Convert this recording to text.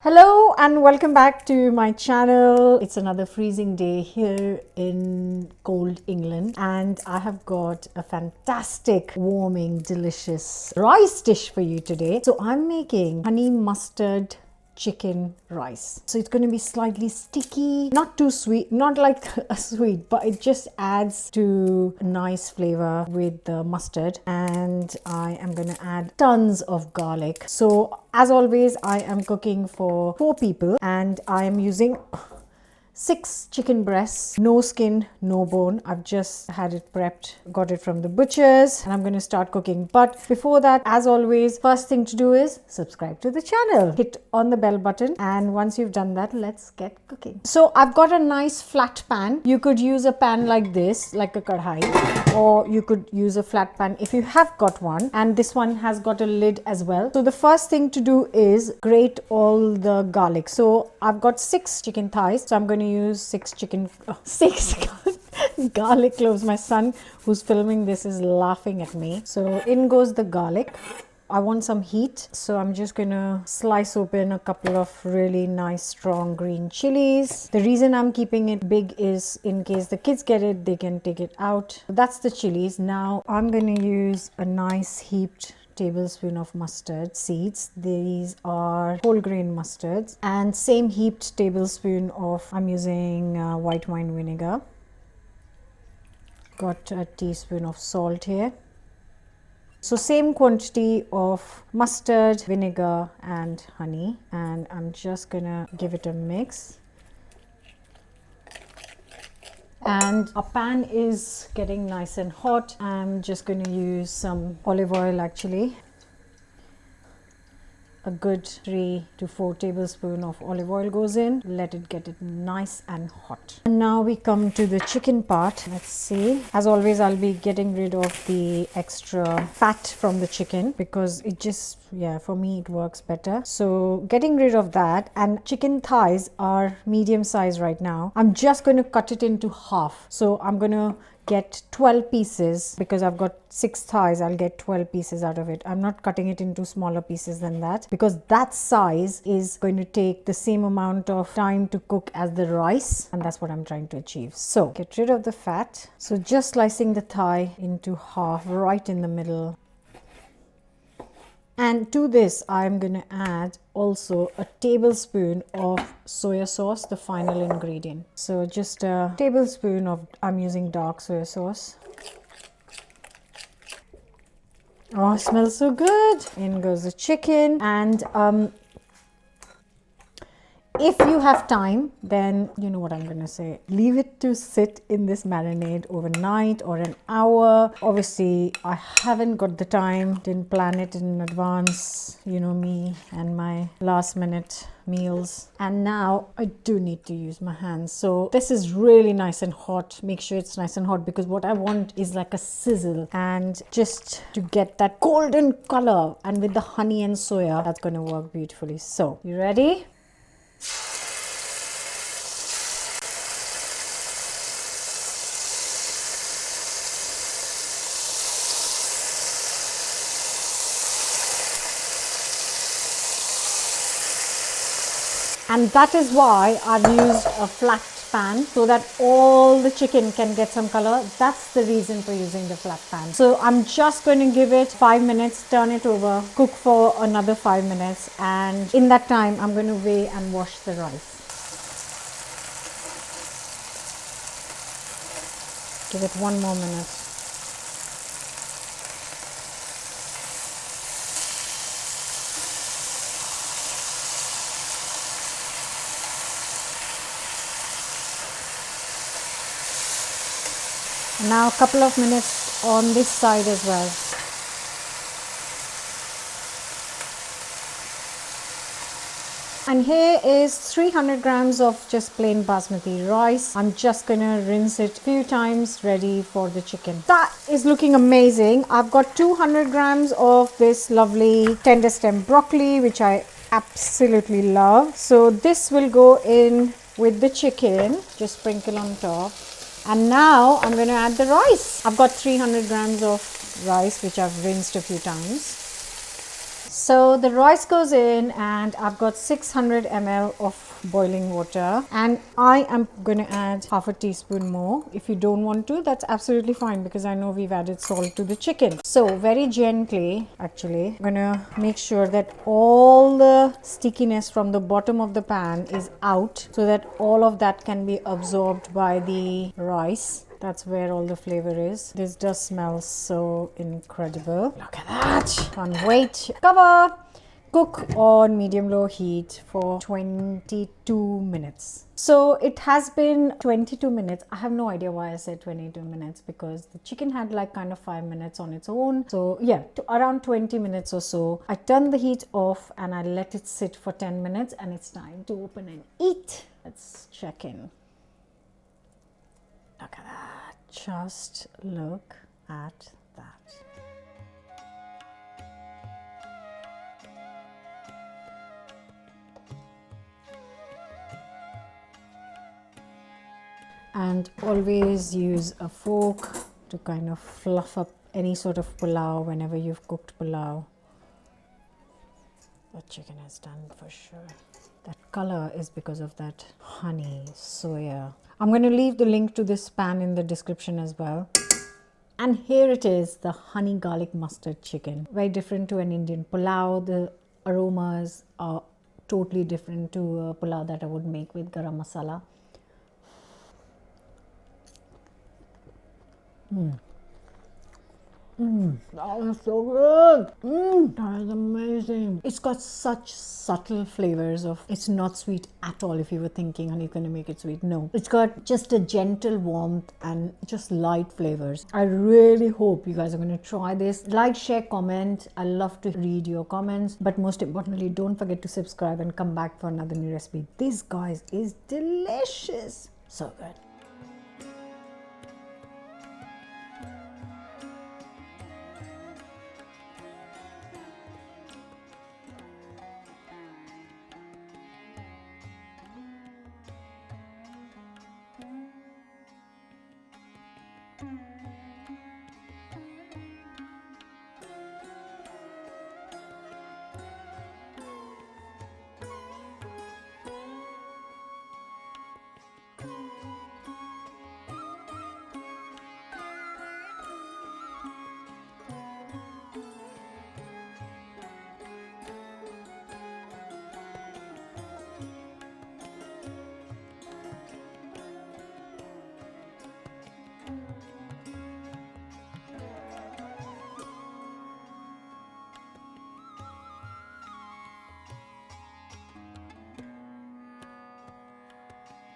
Hello and welcome back to my channel. It's another freezing day here in cold England and I have got a fantastic warming delicious rice dish for you today. So I'm making honey mustard chicken rice. So it's going to be slightly sticky, not too sweet, not like a sweet, but it just adds to a nice flavor with the mustard. And I am going to add tons of garlic. So as always, I am cooking for 4 people and I am using 6 chicken breasts, no skin, no bone. I've just had it prepped, got it from the butchers, and I'm going to start cooking. But before that, as always, first thing to do is subscribe to the channel. Hit on the bell button, and once you've done that, let's get cooking. So I've got a nice flat pan. You could use a pan like this, like a kadhai, or you could use a flat pan if you have got one. And this one has got a lid as well. So the first thing to do is grate all the garlic. So I've got 6 chicken thighs, so I'm going to use 6 garlic cloves. My son who's filming this is laughing at me. So in goes the garlic. I want some heat, so I'm just gonna slice open a couple of really nice strong green chilies. The reason I'm keeping it big is in case the kids get it, they can take it out. That's the chilies. Now I'm gonna use a nice heaped tablespoon of mustard seeds. These are whole grain mustards, and same heaped tablespoon of, I'm using white wine vinegar. Got a teaspoon of salt here. So same quantity of mustard, vinegar and honey, and I'm just gonna give it a mix. And our pan is getting nice and hot. I'm just going to use some olive oil actually. A good 3 to 4 tablespoons of olive oil goes in. Let it get it nice and hot. And now we come to the chicken part. Let's see. As always, I'll be getting rid of the extra fat from the chicken because it just, for me it works better. So getting rid of that, and chicken thighs are medium size right now. I'm just going to cut it into half. So I'm going to get 12 pieces because I've got 6 thighs. I'll get 12 pieces out of it. I'm not cutting it into smaller pieces than that because that size is going to take the same amount of time to cook as the rice, and that's what I'm trying to achieve. So get rid of the fat. So just slicing the thigh into half right in the middle. And to this, I'm going to add also a tablespoon of soya sauce, the final ingredient. So just a tablespoon of, I'm using dark soya sauce. Oh, it smells so good. In goes the chicken. And if you have time, then you know what I'm going to say. Leave it to sit in this marinade overnight or an hour. Obviously, I haven't got the time, didn't plan it in advance. You know me and my last minute meals. And now I do need to use my hands. So this is really nice and hot. Make sure it's nice and hot because what I want is like a sizzle, and just to get that golden color, and with the honey and soya, that's going to work beautifully. So you ready? And that is why I've used a flat pan, so that all the chicken can get some color. That's the reason for using the flat pan. So I'm just going to give it 5 minutes, turn it over, cook for another 5 minutes, and in that time I'm going to weigh and wash the rice. Give it 1 more minute. Now a couple of minutes on this side as well. And here is 300 grams of just plain basmati rice. I'm just gonna rinse it a few times, ready for the chicken. That is looking amazing. I've got 200 grams of this lovely tender stem broccoli, which I absolutely love. So this will go in with the chicken, just sprinkle on top. And now I'm going to add the rice. I've got 300 grams of rice which I've rinsed a few times. So the rice goes in and I've got 600 ml of boiling water, and I am going to add half a teaspoon more. If you don't want to, that's absolutely fine, because I know we've added salt to the chicken. So very gently, actually, I'm going to make sure that all the stickiness from the bottom of the pan is out, so that all of that can be absorbed by the rice. That's where all the flavor is. This does smell so incredible. Look at that. Can't wait. Cover. Cook on medium-low heat for 22 minutes. So it has been 22 minutes. I have no idea why I said 22 minutes, because the chicken had like kind of 5 minutes on its own. So yeah, around 20 minutes or so. I turned the heat off and I let it sit for 10 minutes, and it's time to open and eat. Let's check in. Look at that. Just look at that. And always use a fork to kind of fluff up any sort of pulao whenever you've cooked pulao. The chicken is done for sure. That color is because of that honey soya. I'm going to leave the link to this pan in the description as well. And here it is, the honey garlic mustard chicken. Very different to an Indian pulao. The aromas are totally different to a pulao that I would make with garam masala. That is so good. That is amazing. It's got such subtle flavors of, it's not sweet at all. If you were thinking honey's going to make it sweet, no. It's got just a gentle warmth and just light flavors. I really hope you guys are going to try this. Like, share, comment. I love to read your comments. But most importantly, don't forget to subscribe and come back for another new recipe. This, guys, is delicious. So good. Mm-hmm.